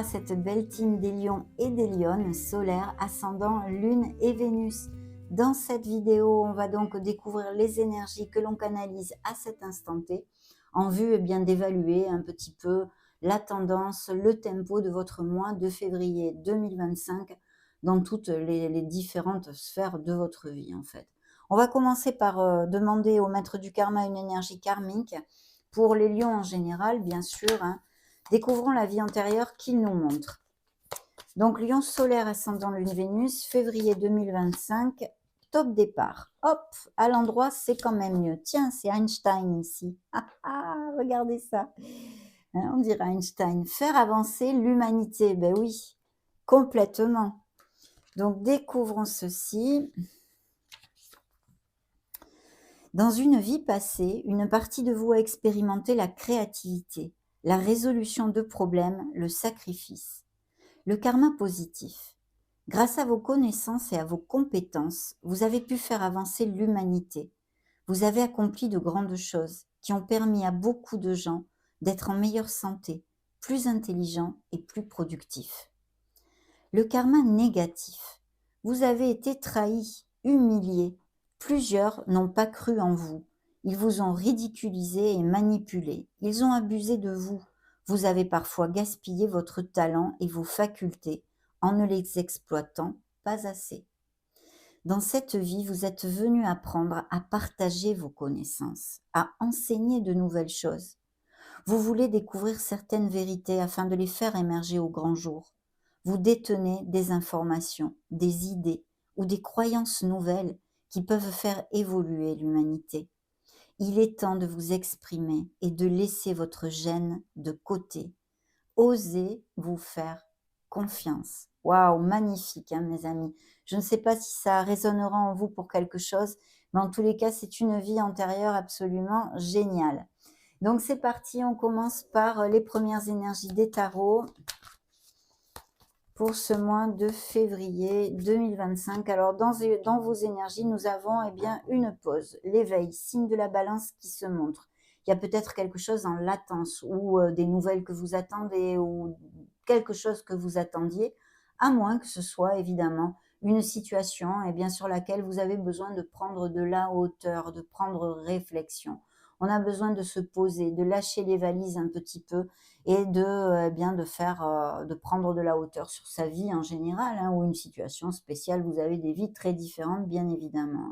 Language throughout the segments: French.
à cette belle team des lions et des lionnes, solaire, ascendant, lune et Vénus. Dans cette vidéo, on va donc découvrir les énergies que l'on canalise à cet instant T, en vue d'évaluer un petit peu la tendance, le tempo de votre mois de février 2025 dans toutes les différentes sphères de votre vie en fait. On va commencer par demander au maître du karma une énergie karmique pour les lions en général, bien sûr, hein. Découvrons la vie antérieure qu'il nous montre. Donc, lion solaire ascendant lune Vénus, février 2025, top départ. Hop, à l'endroit, c'est quand même mieux. Tiens, c'est Einstein ici. Ah, ah, regardez ça. Hein, on dirait Einstein. Faire avancer l'humanité. Ben oui, complètement. Donc, découvrons ceci. Dans une vie passée, une partie de vous a expérimenté la créativité, la résolution de problèmes, le sacrifice. Le karma positif. Grâce à vos connaissances et à vos compétences, vous avez pu faire avancer l'humanité. Vous avez accompli de grandes choses qui ont permis à beaucoup de gens d'être en meilleure santé, plus intelligents et plus productifs. Le karma négatif. Vous avez été trahis, humiliés. Plusieurs n'ont pas cru en vous. Ils vous ont ridiculisé et manipulé. Ils ont abusé de vous. Vous avez parfois gaspillé votre talent et vos facultés en ne les exploitant pas assez. Dans cette vie, vous êtes venu apprendre à partager vos connaissances, à enseigner de nouvelles choses. Vous voulez découvrir certaines vérités afin de les faire émerger au grand jour. Vous détenez des informations, des idées ou des croyances nouvelles qui peuvent faire évoluer l'humanité. Il est temps de vous exprimer et de laisser votre gêne de côté. Osez vous faire confiance. Waouh, magnifique, hein, mes amis. Je ne sais pas si ça résonnera en vous pour quelque chose, mais en tous les cas, c'est une vie antérieure absolument géniale. Donc c'est parti, on commence par les premières énergies des tarots pour ce mois de février 2025. Alors dans vos énergies, nous avons une pause, l'éveil, signe de la balance qui se montre. Il y a peut-être quelque chose en latence ou des nouvelles que vous attendez ou quelque chose que vous attendiez, à moins que ce soit évidemment une situation sur laquelle vous avez besoin de prendre de la hauteur, de prendre réflexion. On a besoin de se poser, de lâcher les valises un petit peu et de prendre de la hauteur sur sa vie en général, hein, ou une situation spéciale. Vous avez des vies très différentes, bien évidemment.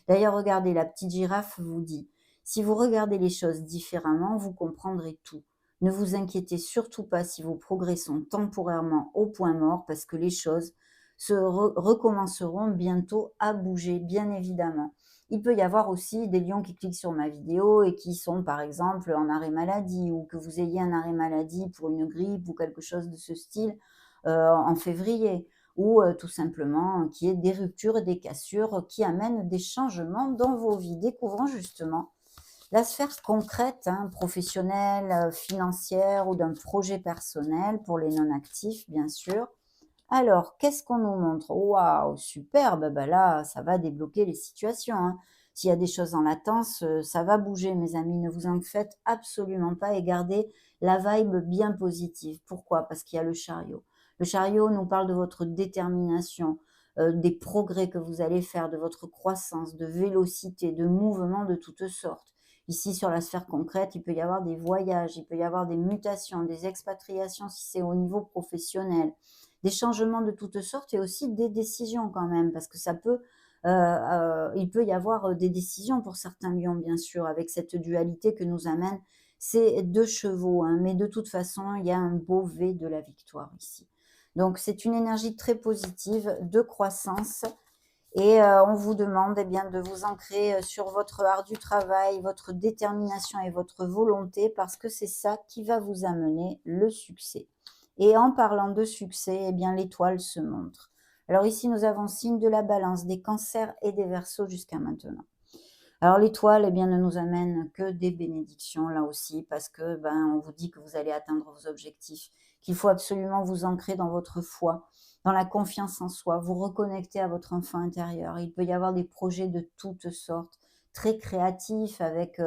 D'ailleurs, regardez, la petite girafe vous dit, si vous regardez les choses différemment, vous comprendrez tout. Ne vous inquiétez surtout pas si vos progrès sont temporairement au point mort, parce que les choses recommenceront bientôt à bouger, bien évidemment. Il peut y avoir aussi des lions qui cliquent sur ma vidéo et qui sont par exemple en arrêt maladie, ou que vous ayez un arrêt maladie pour une grippe ou quelque chose de ce style en février, ou tout simplement qu'il y ait des ruptures et des cassures qui amènent des changements dans vos vies. Découvrons justement la sphère concrète, hein, professionnelle, financière ou d'un projet personnel pour les non-actifs, bien sûr. Alors, qu'est-ce qu'on nous montre? Waouh, superbe! Bah là, ça va débloquer les situations, hein. S'il y a des choses en latence, ça va bouger, mes amis. Ne vous en faites absolument pas et gardez la vibe bien positive. Pourquoi? Parce qu'il y a le chariot. Le chariot nous parle de votre détermination, des progrès que vous allez faire, de votre croissance, de vélocité, de mouvement de toutes sortes. Ici, sur la sphère concrète, il peut y avoir des voyages, il peut y avoir des mutations, des expatriations si c'est au niveau professionnel, des changements de toutes sortes et aussi des décisions quand même, parce que il peut y avoir des décisions pour certains lions, bien sûr, avec cette dualité que nous amène ces deux chevaux, hein, mais de toute façon, il y a un beau V de la victoire ici. Donc, c'est une énergie très positive de croissance et on vous demande de vous ancrer sur votre ardu travail, votre détermination et votre volonté, parce que c'est ça qui va vous amener le succès. Et en parlant de succès, l'étoile se montre. Alors ici, nous avons signe de la balance, des cancers et des verseaux jusqu'à maintenant. Alors l'étoile, ne nous amène que des bénédictions là aussi, parce que on vous dit que vous allez atteindre vos objectifs, qu'il faut absolument vous ancrer dans votre foi, dans la confiance en soi, vous reconnecter à votre enfant intérieur. Il peut y avoir des projets de toutes sortes, très créatifs, avec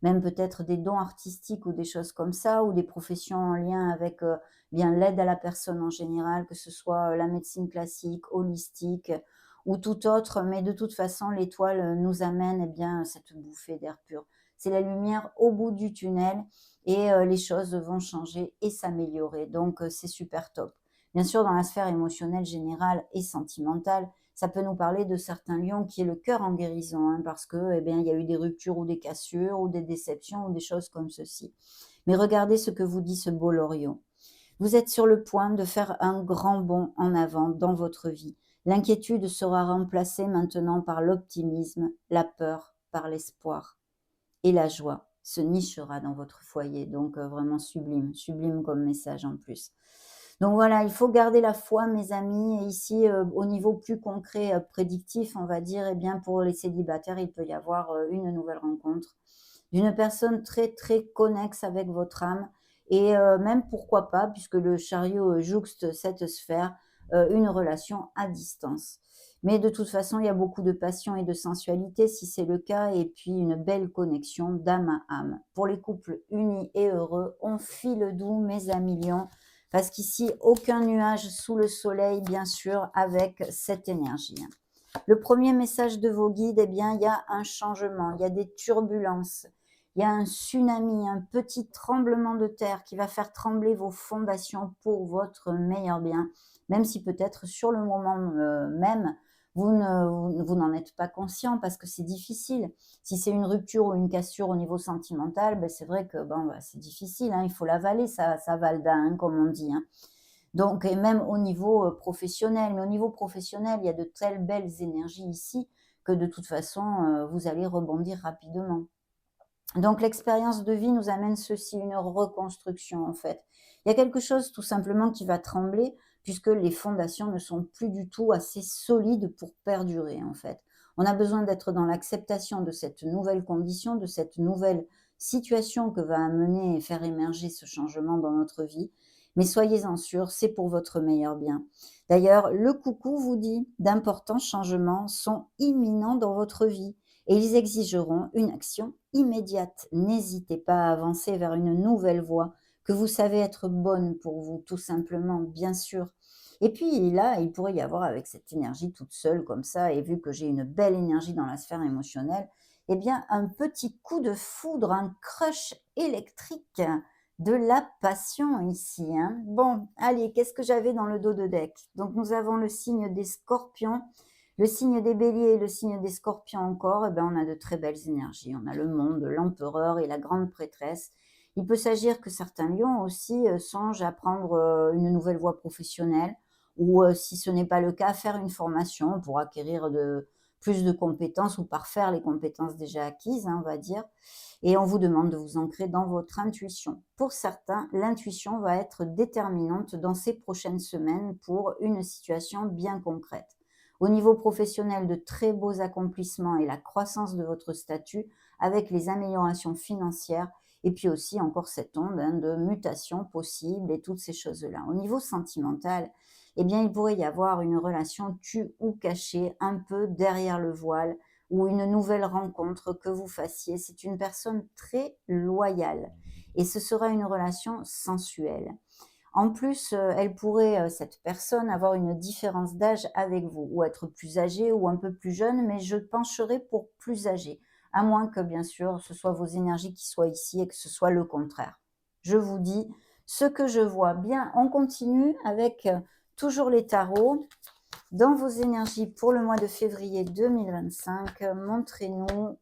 même peut-être des dons artistiques ou des choses comme ça, ou des professions en lien avec bien l'aide à la personne en général, que ce soit la médecine classique, holistique ou tout autre. Mais de toute façon, l'étoile nous amène bien cette bouffée d'air pur. C'est la lumière au bout du tunnel et les choses vont changer et s'améliorer. Donc, c'est super top. Bien sûr, dans la sphère émotionnelle générale et sentimentale, ça peut nous parler de certains lions qui est le cœur en guérison, hein, parce que, eh bien, il y a eu des ruptures ou des cassures ou des déceptions ou des choses comme ceci. Mais regardez ce que vous dit ce beau loriot. Vous êtes sur le point de faire un grand bond en avant dans votre vie. L'inquiétude sera remplacée maintenant par l'optimisme, la peur par l'espoir et la joie se nichera dans votre foyer. Donc vraiment sublime, sublime comme message en plus. Donc voilà, il faut garder la foi, mes amis. Et ici, au niveau plus concret, prédictif, on va dire, eh bien, pour les célibataires, il peut y avoir une nouvelle rencontre d'une personne très, très connexe avec votre âme. Et même, pourquoi pas, puisque le chariot jouxte cette sphère, une relation à distance. Mais de toute façon, il y a beaucoup de passion et de sensualité si c'est le cas, et puis une belle connexion d'âme à âme. Pour les couples unis et heureux, on file doux, mes amis lions, parce qu'ici, aucun nuage sous le soleil, bien sûr, avec cette énergie. Le premier message de vos guides, eh bien, il y a un changement, il y a des turbulences, il y a un tsunami, un petit tremblement de terre qui va faire trembler vos fondations pour votre meilleur bien, même si peut-être sur le moment même, vous n'en êtes pas conscient parce que c'est difficile. Si c'est une rupture ou une cassure au niveau sentimental, ben c'est vrai que c'est difficile, hein, il faut l'avaler, ça valda, hein, comme on dit. Hein. Donc, et même au niveau professionnel. Mais au niveau professionnel, il y a de telles belles énergies ici que de toute façon, vous allez rebondir rapidement. Donc, l'expérience de vie nous amène ceci, une reconstruction en fait. Il y a quelque chose tout simplement qui va trembler puisque les fondations ne sont plus du tout assez solides pour perdurer en fait. On a besoin d'être dans l'acceptation de cette nouvelle condition, de cette nouvelle situation que va amener et faire émerger ce changement dans notre vie. Mais soyez-en sûrs, c'est pour votre meilleur bien. D'ailleurs, le coucou vous dit d'importants changements sont imminents dans votre vie et ils exigeront une action immédiate. N'hésitez pas à avancer vers une nouvelle voie que vous savez être bonne pour vous, tout simplement, bien sûr. Et puis là, il pourrait y avoir avec cette énergie toute seule comme ça, et vu que j'ai une belle énergie dans la sphère émotionnelle, eh bien un petit coup de foudre, un crush électrique, de la passion ici. Hein. Bon, allez, qu'est-ce que j'avais dans le dos de deck? Donc nous avons le signe des scorpions, le signe des béliers et le signe des scorpions encore, eh ben, on a de très belles énergies. On a le monde, l'empereur et la grande prêtresse. Il peut s'agir que certains lions aussi songent à prendre une nouvelle voie professionnelle ou si ce n'est pas le cas, faire une formation pour acquérir plus de compétences ou parfaire les compétences déjà acquises, hein, on va dire. Et on vous demande de vous ancrer dans votre intuition. Pour certains, l'intuition va être déterminante dans ces prochaines semaines pour une situation bien concrète. Au niveau professionnel, de très beaux accomplissements et la croissance de votre statut avec les améliorations financières et puis aussi encore cette onde de mutation possible et toutes ces choses-là. Au niveau sentimental, eh bien, il pourrait y avoir une relation tue ou cachée, un peu derrière le voile, ou une nouvelle rencontre que vous fassiez. C'est une personne très loyale et ce sera une relation sensuelle. En plus, elle pourrait, cette personne, avoir une différence d'âge avec vous ou être plus âgée ou un peu plus jeune, mais je pencherai pour plus âgée, à moins que, bien sûr, ce soit vos énergies qui soient ici et que ce soit le contraire. Je vous dis ce que je vois. Bien, on continue avec toujours les tarots. Dans vos énergies pour le mois de février 2025, montrez-nous,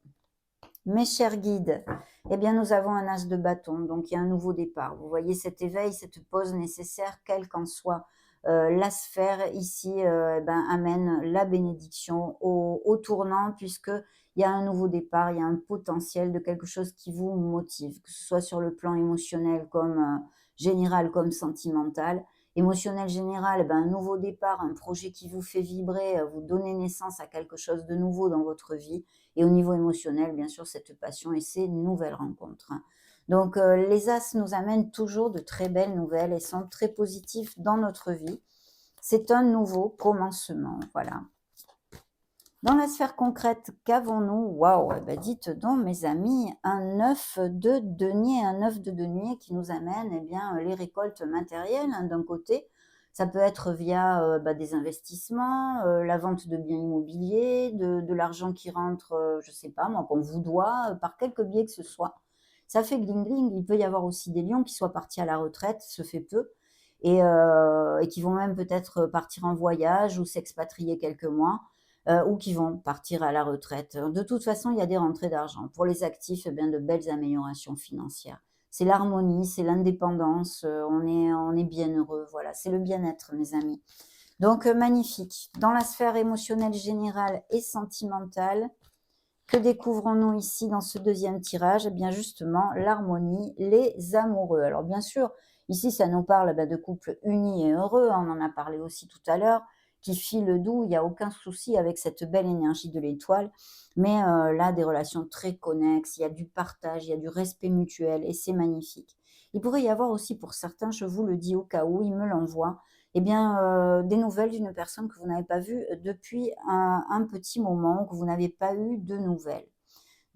mes chers guides, eh bien, nous avons un as de bâton, donc il y a un nouveau départ. Vous voyez cet éveil, cette pause nécessaire, quelle qu'en soit la sphère, ici, amène la bénédiction au tournant, puisqu'il y a un nouveau départ, il y a un potentiel de quelque chose qui vous motive, que ce soit sur le plan émotionnel comme général, comme sentimental. Émotionnel général, un nouveau départ, un projet qui vous fait vibrer, vous donnez naissance à quelque chose de nouveau dans votre vie. Et au niveau émotionnel, bien sûr, cette passion et ces nouvelles rencontres. Hein. Donc, les As nous amènent toujours de très belles nouvelles et sont très positifs dans notre vie. C'est un nouveau commencement, voilà. Dans la sphère concrète, qu'avons-nous? Waouh, eh ben, dites donc, mes amis, un 9 de denier, un 9 de denier qui nous amène eh bien, les récoltes matérielles, hein, d'un côté. Ça peut être via des investissements, la vente de biens immobiliers, de l'argent qui rentre, je ne sais pas moi, qu'on vous doit, par quelque biais que ce soit. Ça fait gling-gling. Il peut y avoir aussi des lions qui soient partis à la retraite, ce fait peu, et qui vont même peut-être partir en voyage ou s'expatrier quelques mois, ou qui vont partir à la retraite. De toute façon, il y a des rentrées d'argent. Pour les actifs, eh bien, de belles améliorations financières. C'est l'harmonie, c'est l'indépendance, on est bien heureux, voilà, c'est le bien-être, mes amis. Donc, magnifique. Dans la sphère émotionnelle générale et sentimentale, que découvrons-nous ici dans ce deuxième tirage? Eh bien, justement, l'harmonie, les amoureux. Alors, bien sûr, ici, ça nous parle de couples unis et heureux, hein, on en a parlé aussi tout à l'heure, qui filent doux, il n'y a aucun souci avec cette belle énergie de l'étoile. Mais là, des relations très connexes, il y a du partage, il y a du respect mutuel et c'est magnifique. Il pourrait y avoir aussi pour certains, je vous le dis au cas où, ils me l'envoient, eh bien, des nouvelles d'une personne que vous n'avez pas vue depuis un petit moment, que vous n'avez pas eu de nouvelles.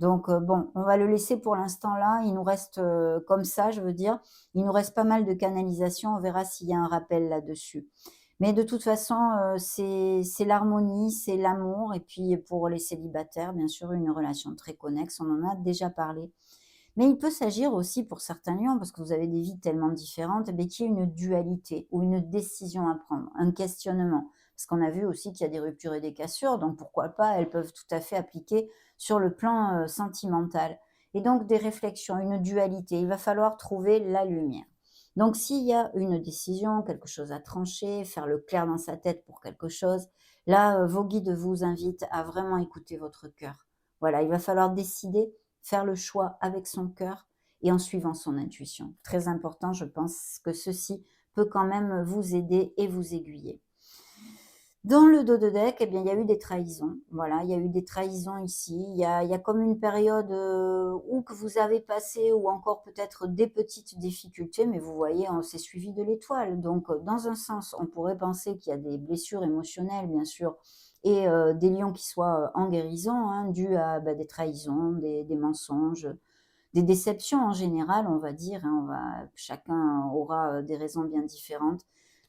Donc, bon, on va le laisser pour l'instant là. Il nous reste, comme ça, je veux dire, il nous reste pas mal de canalisations. On verra s'il y a un rappel là-dessus. Mais de toute façon, c'est l'harmonie, c'est l'amour et puis pour les célibataires, bien sûr, une relation très connexe, on en a déjà parlé. Mais il peut s'agir aussi pour certains lions, parce que vous avez des vies tellement différentes, eh qu'il y ait une dualité ou une décision à prendre, un questionnement. Parce qu'on a vu aussi qu'il y a des ruptures et des cassures, donc pourquoi pas, elles peuvent tout à fait appliquer sur le plan sentimental. Et donc des réflexions, une dualité, il va falloir trouver la lumière. Donc s'il y a une décision, quelque chose à trancher, faire le clair dans sa tête pour quelque chose, là, vos guides vous invitent à vraiment écouter votre cœur. Voilà, il va falloir décider, faire le choix avec son cœur et en suivant son intuition. Très important, je pense que ceci peut quand même vous aider et vous aiguiller. Dans le dos de deck, eh bien, il y a eu des trahisons. Voilà, il y a eu des trahisons ici. Il y a comme une période où que vous avez passé, ou encore peut-être des petites difficultés, mais vous voyez, on s'est suivi de l'étoile. Donc, dans un sens, on pourrait penser qu'il y a des blessures émotionnelles, bien sûr, et des lions qui soient en guérison, hein, dues à des trahisons, des mensonges, des déceptions en général, on va dire, hein. Chacun aura des raisons bien différentes,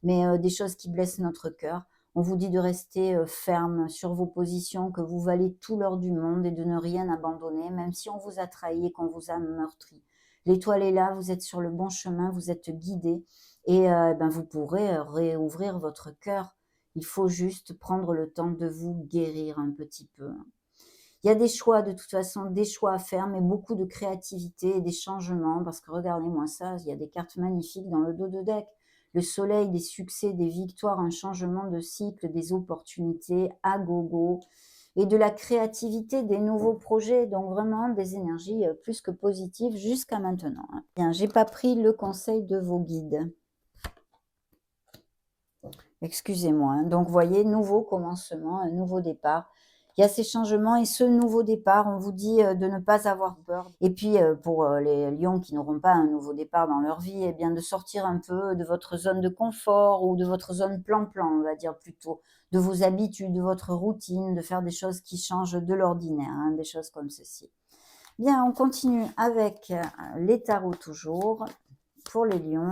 mais des choses qui blessent notre cœur. On vous dit de rester ferme sur vos positions, que vous valez tout l'or du monde et de ne rien abandonner, même si on vous a trahi et qu'on vous a meurtri. L'étoile est là, vous êtes sur le bon chemin, vous êtes guidé et vous pourrez réouvrir votre cœur. Il faut juste prendre le temps de vous guérir un petit peu. Il y a des choix, de toute façon, des choix à faire, mais beaucoup de créativité et des changements, parce que regardez-moi ça, il y a des cartes magnifiques dans le dos de deck. Le soleil, des succès, des victoires, un changement de cycle, des opportunités à gogo et de la créativité, des nouveaux projets, donc vraiment des énergies plus que positives jusqu'à maintenant, hein. Bien, j'ai pas pris le conseil de vos guides. Excusez-moi, hein. Donc, voyez, nouveau commencement, un nouveau départ. Il y a ces changements et ce nouveau départ, on vous dit de ne pas avoir peur. Et puis, pour les lions qui n'auront pas un nouveau départ dans leur vie, eh bien, de sortir un peu de votre zone de confort ou de votre zone plan-plan, on va dire plutôt, de vos habitudes, de votre routine, de faire des choses qui changent de l'ordinaire, hein, des choses comme ceci. Bien, on continue avec les tarots toujours pour les lions.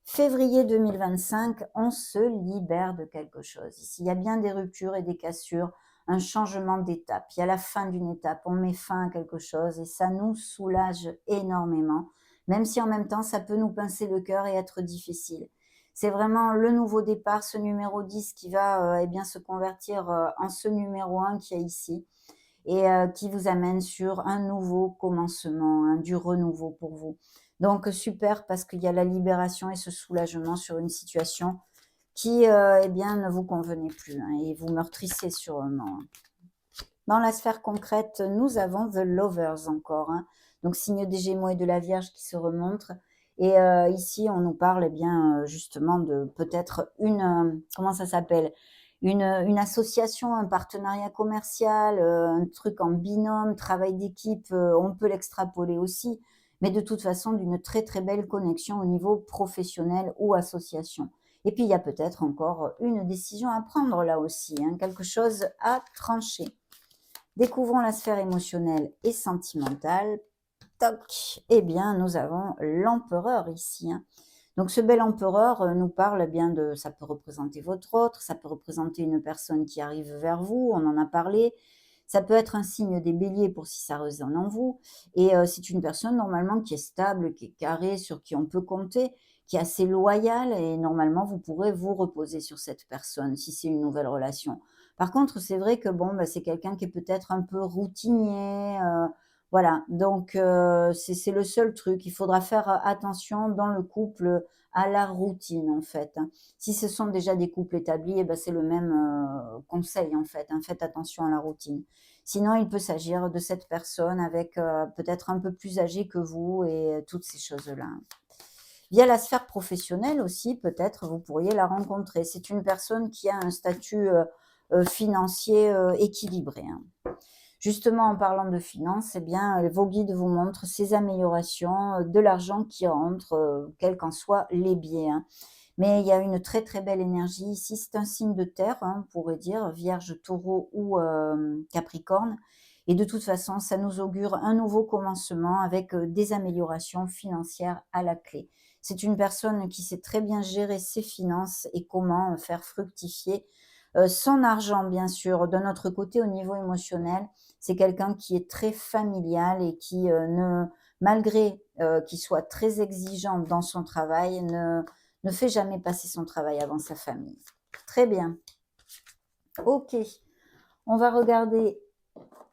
Février 2025, on se libère de quelque chose. Ici, il y a bien des ruptures et des cassures, un changement d'étape. Il y a la fin d'une étape, on met fin à quelque chose et ça nous soulage énormément, même si en même temps, ça peut nous pincer le cœur et être difficile. C'est vraiment le nouveau départ, ce numéro 10 qui va se convertir en ce numéro 1 qui est ici et qui vous amène sur un nouveau commencement, hein, du renouveau pour vous. Donc super, parce qu'il y a la libération et ce soulagement sur une situation qui ne vous convenait plus, hein, et vous meurtrissez sûrement. Dans la sphère concrète, nous avons The Lovers encore, hein, donc signe des Gémeaux et de la Vierge qui se remontrent. Et ici, on nous parle justement de peut-être comment ça s'appelle, une association, un partenariat commercial, un truc en binôme, travail d'équipe, on peut l'extrapoler aussi, mais de toute façon d'une très très belle connexion au niveau professionnel ou association. Et puis, il y a peut-être encore une décision à prendre là aussi, hein, quelque chose à trancher. Découvrons la sphère émotionnelle et sentimentale. Toc, eh bien, nous avons l'empereur ici, hein. Donc, ce bel empereur nous parle bien de, ça peut représenter votre autre, ça peut représenter une personne qui arrive vers vous, on en a parlé. Ça peut être un signe des béliers pour si ça résonne en vous. Et c'est une personne normalement qui est stable, qui est carrée, sur qui on peut compter, qui est assez loyale et normalement vous pourrez vous reposer sur cette personne si c'est une nouvelle relation. Par contre, c'est vrai que bon, bah, c'est quelqu'un qui est peut-être un peu routinier, voilà. Donc c'est le seul truc. Il faudra faire attention dans le couple à la routine en fait, hein. Si ce sont déjà des couples établis, eh ben, c'est le même conseil en fait, hein, faites attention à la routine. Sinon, il peut s'agir de cette personne avec peut-être un peu plus âgée que vous et toutes ces choses-là. Via la sphère professionnelle aussi, peut-être, vous pourriez la rencontrer. C'est une personne qui a un statut financier équilibré, hein. Justement, en parlant de finances, eh bien, vos guides vous montrent ces améliorations, de l'argent qui rentre, quels qu'en soient les biais, hein. Mais il y a une très, très belle énergie ici. C'est un signe de terre, hein, on pourrait dire, Vierge, Taureau ou Capricorne. Et de toute façon, ça nous augure un nouveau commencement avec des améliorations financières à la clé. C'est une personne qui sait très bien gérer ses finances et comment faire fructifier son argent, bien sûr. D'un autre côté, au niveau émotionnel, c'est quelqu'un qui est très familial et qui, malgré qu'il soit très exigeant dans son travail, ne fait jamais passer son travail avant sa famille. Très bien. Ok. On va regarder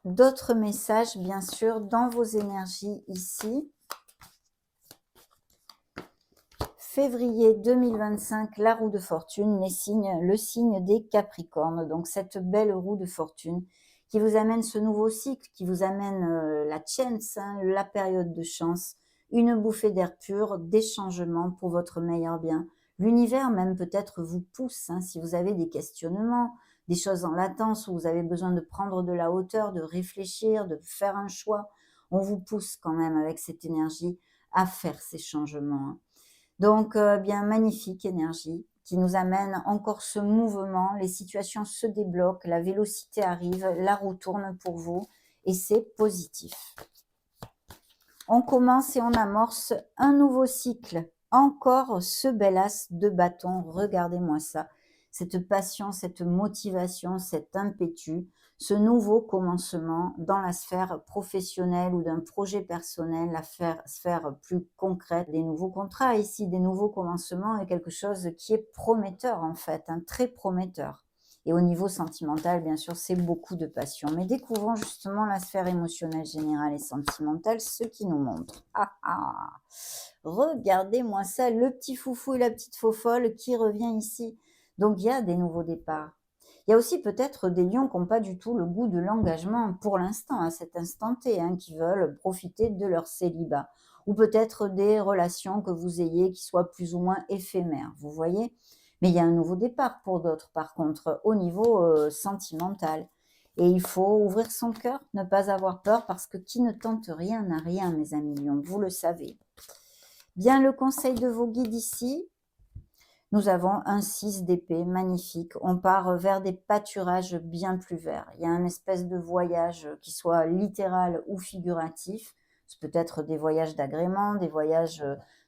d'autres messages, bien sûr, dans vos énergies ici. Février 2025, la roue de fortune, le signe des Capricornes. Donc cette belle roue de fortune qui vous amène ce nouveau cycle, qui vous amène la chance, hein, la période de chance, une bouffée d'air pur, des changements pour votre meilleur bien. L'univers même peut-être vous pousse, hein, si vous avez des questionnements, des choses en latence où vous avez besoin de prendre de la hauteur, de réfléchir, de faire un choix. On vous pousse quand même avec cette énergie à faire ces changements, hein. Donc, bien magnifique énergie qui nous amène encore ce mouvement, les situations se débloquent, la vélocité arrive, la roue tourne pour vous et c'est positif. On commence et on amorce un nouveau cycle. Encore ce bel as de bâton, regardez-moi ça. Cette passion, cette motivation, cet impétu, ce nouveau commencement dans la sphère professionnelle ou d'un projet personnel, la sphère plus concrète, des nouveaux contrats ici, des nouveaux commencements et quelque chose qui est prometteur en fait, un très prometteur. Et au niveau sentimental, bien sûr, c'est beaucoup de passion. Mais découvrons justement la sphère émotionnelle générale et sentimentale, ce qui nous montre. Ah ah! Regardez-moi ça, le petit foufou et la petite faux-folle qui revient ici. Donc il y a des nouveaux départs. Il y a aussi peut-être des lions qui n'ont pas du tout le goût de l'engagement pour l'instant, à cet instant T, hein, qui veulent profiter de leur célibat. Ou peut-être des relations que vous ayez qui soient plus ou moins éphémères, vous voyez? Mais il y a un nouveau départ pour d'autres, par contre, au niveau sentimental. Et il faut ouvrir son cœur, ne pas avoir peur, parce que qui ne tente rien n'a rien, mes amis lions, vous le savez. Bien, le conseil de vos guides ici, nous avons un 6 d'épée magnifique. On part vers des pâturages bien plus verts. Il y a un espèce de voyage qui soit littéral ou figuratif. C'est peut-être des voyages d'agrément, des voyages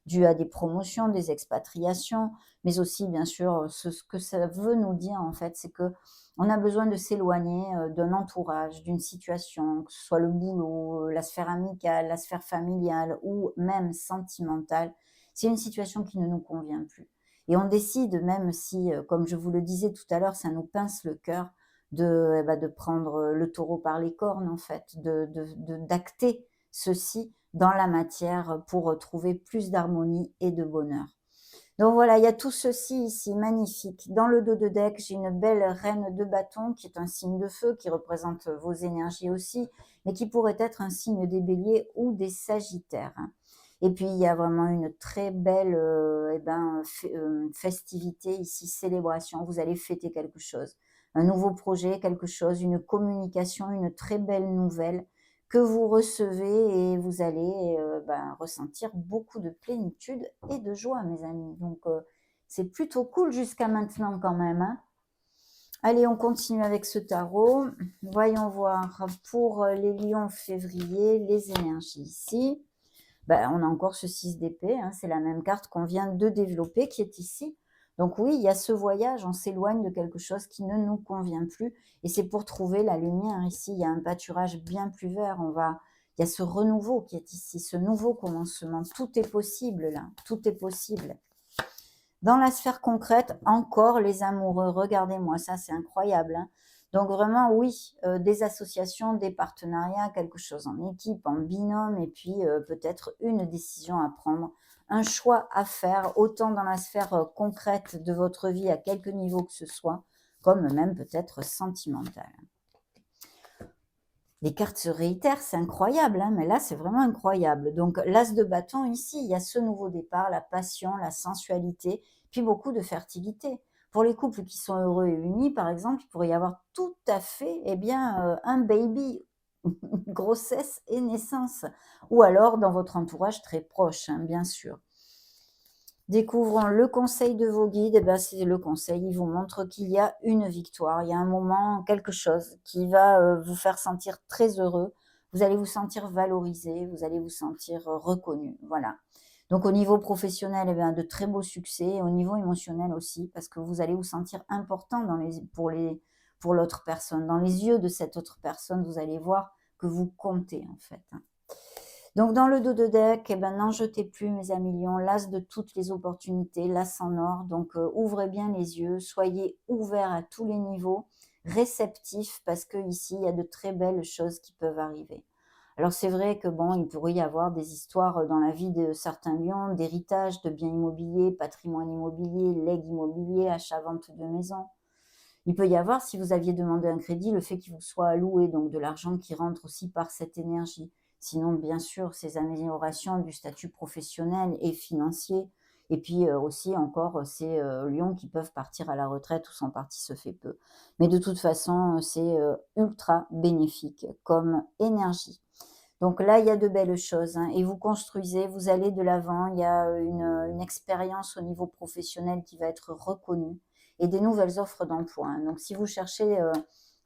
dus à des promotions, des expatriations, mais aussi, bien sûr, ce que ça veut nous dire, en fait, c'est que on a besoin de s'éloigner d'un entourage, d'une situation, que ce soit le boulot, la sphère amicale, la sphère familiale ou même sentimentale. C'est une situation qui ne nous convient plus. Et on décide, même si, comme je vous le disais tout à l'heure, ça nous pince le cœur, de prendre le taureau par les cornes, en fait, d'acter ceci dans la matière pour trouver plus d'harmonie et de bonheur. Donc voilà, il y a tout ceci ici, magnifique. Dans le dos de deck, j'ai une belle reine de bâton qui est un signe de feu, qui représente vos énergies aussi, mais qui pourrait être un signe des béliers ou des sagittaires, hein. Et puis, il y a vraiment une très belle festivité ici, célébration. Vous allez fêter quelque chose, un nouveau projet, quelque chose, une communication, une très belle nouvelle que vous recevez et vous allez ressentir beaucoup de plénitude et de joie, mes amis. Donc, C'est plutôt cool jusqu'à maintenant quand même, hein. Allez, on continue avec ce tarot. Voyons voir pour les lions février, les énergies ici. Ben, on a encore ce 6 d'épée, hein, c'est la même carte qu'on vient de développer qui est ici. Donc oui, il y a ce voyage, on s'éloigne de quelque chose qui ne nous convient plus. Et c'est pour trouver la lumière ici. Il y a un pâturage bien plus vert. Il y a ce renouveau qui est ici, ce nouveau commencement. Tout est possible là, tout est possible. Dans la sphère concrète, encore les amoureux, regardez-moi, ça c'est incroyable, hein. Donc vraiment, oui, des associations, des partenariats, quelque chose en équipe, en binôme, et puis peut-être une décision à prendre, un choix à faire, autant dans la sphère concrète de votre vie, à quelque niveau que ce soit, comme même peut-être sentimentale. Les cartes se réitèrent, c'est incroyable, hein, mais là c'est vraiment incroyable. Donc l'as de bâton ici, il y a ce nouveau départ, la passion, la sensualité, puis beaucoup de fertilité. Pour les couples qui sont heureux et unis, par exemple, il pourrait y avoir tout à fait un baby, grossesse et naissance, ou alors dans votre entourage très proche, hein, bien sûr. Découvrons le conseil de vos guides, eh ben, c'est le conseil, il vous montre qu'il y a une victoire, il y a un moment, quelque chose qui va vous faire sentir très heureux, vous allez vous sentir valorisé, vous allez vous sentir reconnu, voilà. Donc au niveau professionnel, eh bien, de très beaux succès, au niveau émotionnel aussi, parce que vous allez vous sentir important pour l'autre personne. Dans les yeux de cette autre personne, vous allez voir que vous comptez en fait, hein. Donc dans le dos de deck, eh ben, n'en jetez plus mes amis lions, l'as de toutes les opportunités, l'as en or, donc ouvrez bien les yeux, soyez ouverts à tous les niveaux, réceptifs, parce que ici il y a de très belles choses qui peuvent arriver. Alors c'est vrai que bon, il pourrait y avoir des histoires dans la vie de certains lions, d'héritage, de biens immobiliers, patrimoine immobilier, legs immobilier, achat-vente de maison. Il peut y avoir, si vous aviez demandé un crédit, le fait qu'il vous soit alloué, donc de l'argent qui rentre aussi par cette énergie. Sinon, bien sûr, ces améliorations du statut professionnel et financier. Et puis aussi encore ces lions qui peuvent partir à la retraite ou sont partis se fait peu. Mais de toute façon, c'est ultra bénéfique comme énergie. Donc là, il y a de belles choses, hein, et vous construisez, vous allez de l'avant. Il y a une expérience au niveau professionnel qui va être reconnue et des nouvelles offres d'emploi, hein. Donc si vous cherchez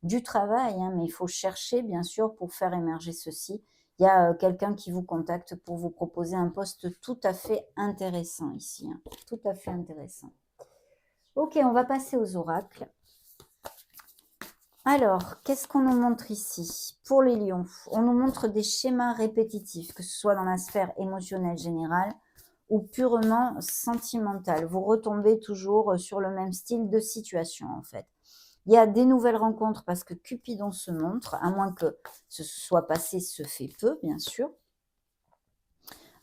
du travail, hein, mais il faut chercher bien sûr pour faire émerger ceci. Il y a quelqu'un qui vous contacte pour vous proposer un poste tout à fait intéressant ici, hein, tout à fait intéressant. Ok, on va passer aux oracles. Alors, qu'est-ce qu'on nous montre ici? Pour les lions, on nous montre des schémas répétitifs, que ce soit dans la sphère émotionnelle générale ou purement sentimentale. Vous retombez toujours sur le même style de situation, en fait. Il y a des nouvelles rencontres parce que Cupidon se montre, à moins que ce soit passé, se fait peu, bien sûr.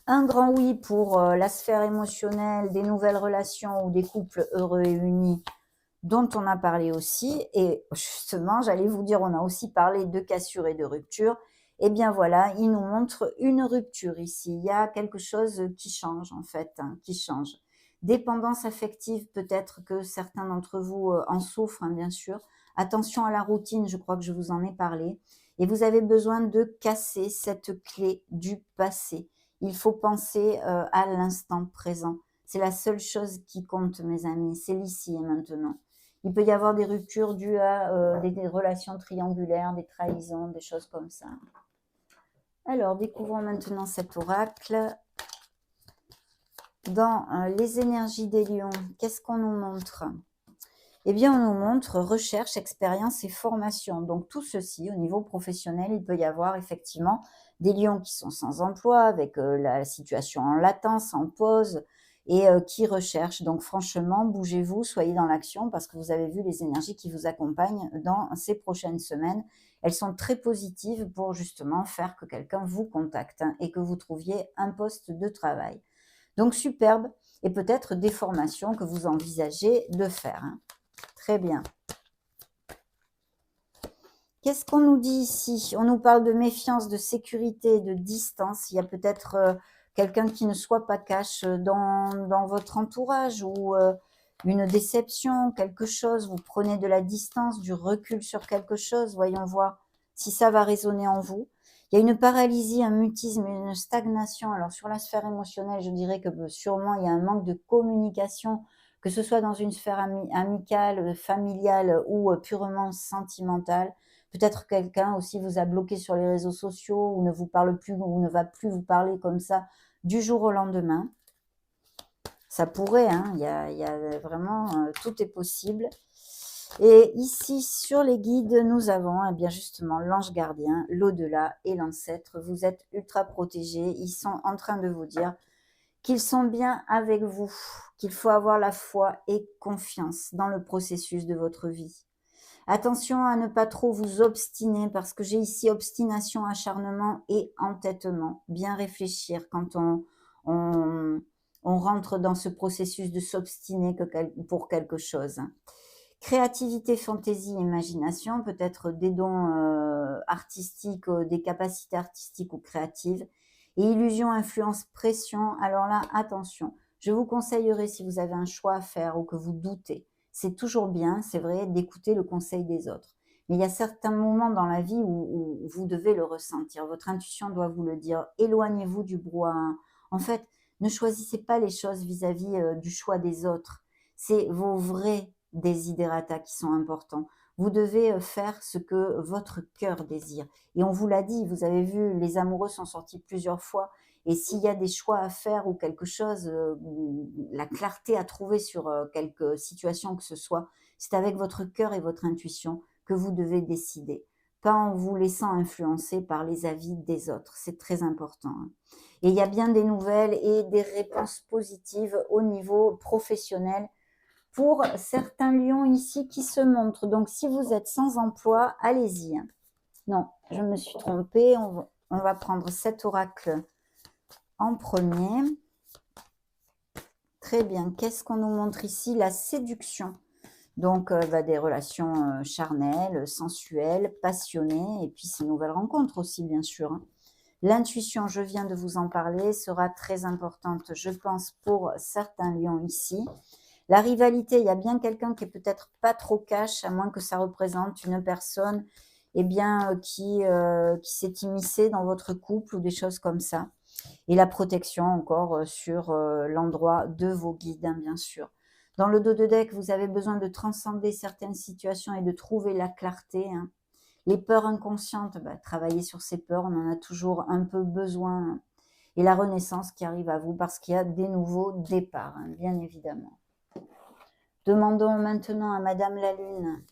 Un grand oui pour la sphère émotionnelle, des nouvelles relations ou des couples heureux et unis, dont on a parlé aussi. Et justement, j'allais vous dire, on a aussi parlé de cassure et de rupture. Eh bien voilà, il nous montre une rupture ici. Il y a quelque chose qui change en fait, hein, qui change. Dépendance affective, peut-être que certains d'entre vous en souffrent, hein, bien sûr. Attention à la routine, je crois que je vous en ai parlé. Et vous avez besoin de casser cette clé du passé. Il faut penser à l'instant présent. C'est la seule chose qui compte, mes amis. C'est l'ici et maintenant. Il peut y avoir des ruptures dues à des relations triangulaires, des trahisons, des choses comme ça. Alors, découvrons maintenant cet oracle. Dans les énergies des lions, qu'est-ce qu'on nous montre? Eh bien, on nous montre recherche, expérience et formation. Donc, tout ceci, au niveau professionnel, il peut y avoir effectivement des lions qui sont sans emploi, avec la situation en latence, en pause, et qui recherchent. Donc, franchement, bougez-vous, soyez dans l'action, parce que vous avez vu les énergies qui vous accompagnent dans ces prochaines semaines. Elles sont très positives pour justement faire que quelqu'un vous contacte, hein, et que vous trouviez un poste de travail. Donc, superbe, et peut-être des formations que vous envisagez de faire, hein. Très bien. Qu'est-ce qu'on nous dit ici? On nous parle de méfiance, de sécurité, de distance. Il y a peut-être quelqu'un qui ne soit pas cash dans votre entourage, ou une déception, quelque chose. Vous prenez de la distance, du recul sur quelque chose. Voyons voir si ça va résonner en vous. Il y a une paralysie, un mutisme, une stagnation. Alors sur la sphère émotionnelle, je dirais que sûrement il y a un manque de communication, que ce soit dans une sphère amicale, familiale ou purement sentimentale. Peut-être quelqu'un aussi vous a bloqué sur les réseaux sociaux ou ne vous parle plus ou ne va plus vous parler comme ça du jour au lendemain. Ça pourrait, hein, il y a vraiment, tout est possible. Et ici, sur les guides, nous avons eh bien justement l'ange gardien, l'au-delà et l'ancêtre. Vous êtes ultra protégés. Ils sont en train de vous dire qu'ils sont bien avec vous, qu'il faut avoir la foi et confiance dans le processus de votre vie. Attention à ne pas trop vous obstiner parce que j'ai ici obstination, acharnement et entêtement. Bien réfléchir quand on, on rentre dans ce processus de s'obstiner pour quelque chose. Créativité, fantaisie, imagination, peut-être des dons artistiques, des capacités artistiques ou créatives. Et illusion, influence, pression, alors là, attention. Je vous conseillerais, si vous avez un choix à faire ou que vous doutez, c'est toujours bien, c'est vrai, d'écouter le conseil des autres. Mais il y a certains moments dans la vie où vous devez le ressentir. Votre intuition doit vous le dire. Éloignez-vous du brouhaha. En fait, ne choisissez pas les choses vis-à-vis du choix des autres. C'est vos vrais desiderata qui sont importants. Vous devez faire ce que votre cœur désire. Et on vous l'a dit, vous avez vu, les amoureux sont sortis plusieurs fois. Et s'il y a des choix à faire ou quelque chose, la clarté à trouver sur quelque situation que ce soit, c'est avec votre cœur et votre intuition que vous devez décider. Pas en vous laissant influencer par les avis des autres. C'est très important, hein. Et il y a bien des nouvelles et des réponses positives au niveau professionnel pour certains lions ici qui se montrent. Donc, si vous êtes sans emploi, allez-y. Non, je me suis trompée. On va prendre cet oracle en premier. Très bien. Qu'est-ce qu'on nous montre ici? La séduction. Donc, des relations charnelles, sensuelles, passionnées, et puis ces nouvelles rencontres aussi, bien sûr, hein. L'intuition, je viens de vous en parler, sera très importante, je pense, pour certains lions ici. La rivalité, il y a bien quelqu'un qui est peut-être pas trop cash, à moins que ça représente une personne qui s'est immiscée dans votre couple ou des choses comme ça. Et la protection encore sur l'endroit de vos guides, hein, bien sûr. Dans le dos de deck, vous avez besoin de transcender certaines situations et de trouver la clarté, hein. Les peurs inconscientes, travailler sur ces peurs, on en a toujours un peu besoin. Et la renaissance qui arrive à vous parce qu'il y a des nouveaux départs, hein, bien évidemment. Demandons maintenant à Madame la Lune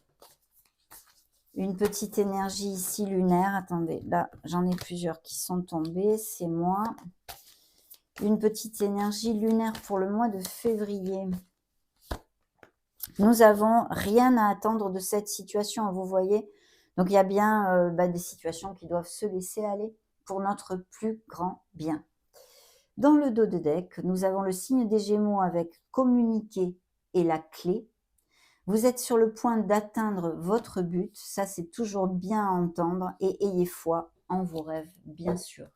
une petite énergie ici lunaire. Attendez, là, j'en ai plusieurs qui sont tombés, c'est moi. Une petite énergie lunaire pour le mois de février. Nous avons rien à attendre de cette situation, vous voyez. Donc, il y a bien des situations qui doivent se laisser aller pour notre plus grand bien. Dans le dos de deck, nous avons le signe des Gémeaux avec communiquer et la clé. Vous êtes sur le point d'atteindre votre but, ça c'est toujours bien à entendre, et ayez foi en vos rêves, bien sûr.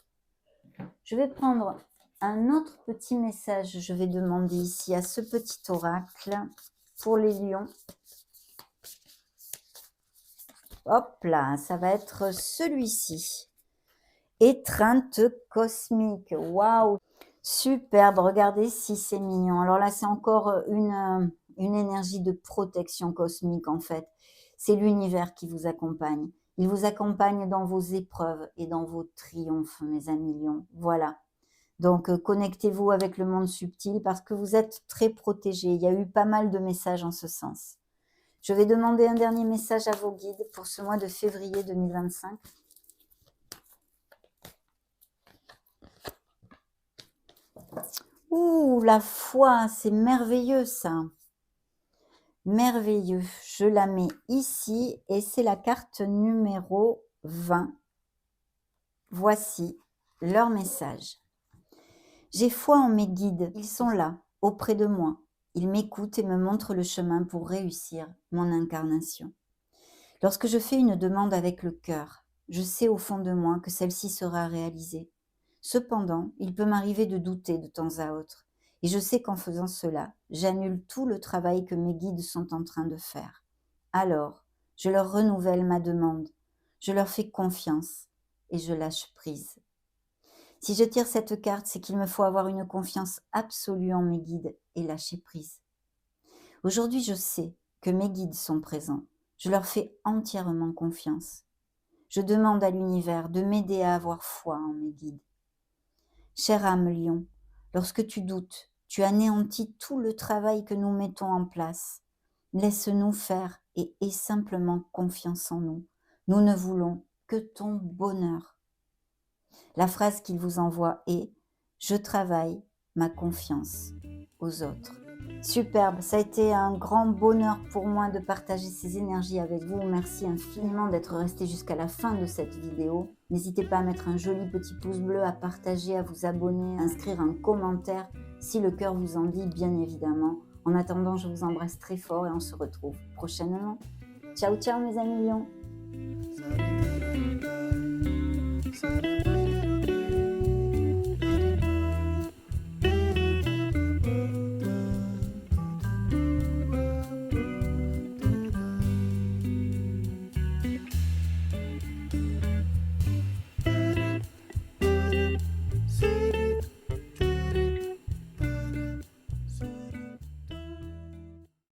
Je vais prendre un autre petit message, je vais demander ici à ce petit oracle pour les lions. Hop là, ça va être celui-ci. Étreinte cosmique, waouh, superbe, regardez si c'est mignon. Alors là, c'est encore une énergie de protection cosmique en fait. C'est l'univers qui vous accompagne. Il vous accompagne dans vos épreuves et dans vos triomphes, mes amis lions. Voilà. Donc, connectez-vous avec le monde subtil parce que vous êtes très protégés. Il y a eu pas mal de messages en ce sens. Je vais demander un dernier message à vos guides pour ce mois de février 2025. Ouh, la foi, c'est merveilleux ça. Merveilleux. Je la mets ici et c'est la carte numéro 20. Voici leur message. J'ai foi en mes guides. Ils sont là, auprès de moi. Ils m'écoutent et me montrent le chemin pour réussir mon incarnation. Lorsque je fais une demande avec le cœur, je sais au fond de moi que celle-ci sera réalisée. Cependant, il peut m'arriver de douter de temps à autre. Et je sais qu'en faisant cela, j'annule tout le travail que mes guides sont en train de faire. Alors, je leur renouvelle ma demande. Je leur fais confiance et je lâche prise. Si je tire cette carte, c'est qu'il me faut avoir une confiance absolue en mes guides et lâcher prise. Aujourd'hui, je sais que mes guides sont présents. Je leur fais entièrement confiance. Je demande à l'univers de m'aider à avoir foi en mes guides. Chère âme lion, lorsque tu doutes, tu anéantis tout le travail que nous mettons en place. Laisse-nous faire et aie simplement confiance en nous. Nous ne voulons que ton bonheur. La phrase qu'il vous envoie est « Je travaille ma confiance aux autres ». Superbe, ça a été un grand bonheur pour moi de partager ces énergies avec vous. Merci infiniment d'être resté jusqu'à la fin de cette vidéo. N'hésitez pas à mettre un joli petit pouce bleu, à partager, à vous abonner, à inscrire un commentaire si le cœur vous en dit, bien évidemment. En attendant, je vous embrasse très fort et on se retrouve prochainement. Ciao, ciao mes amis lions.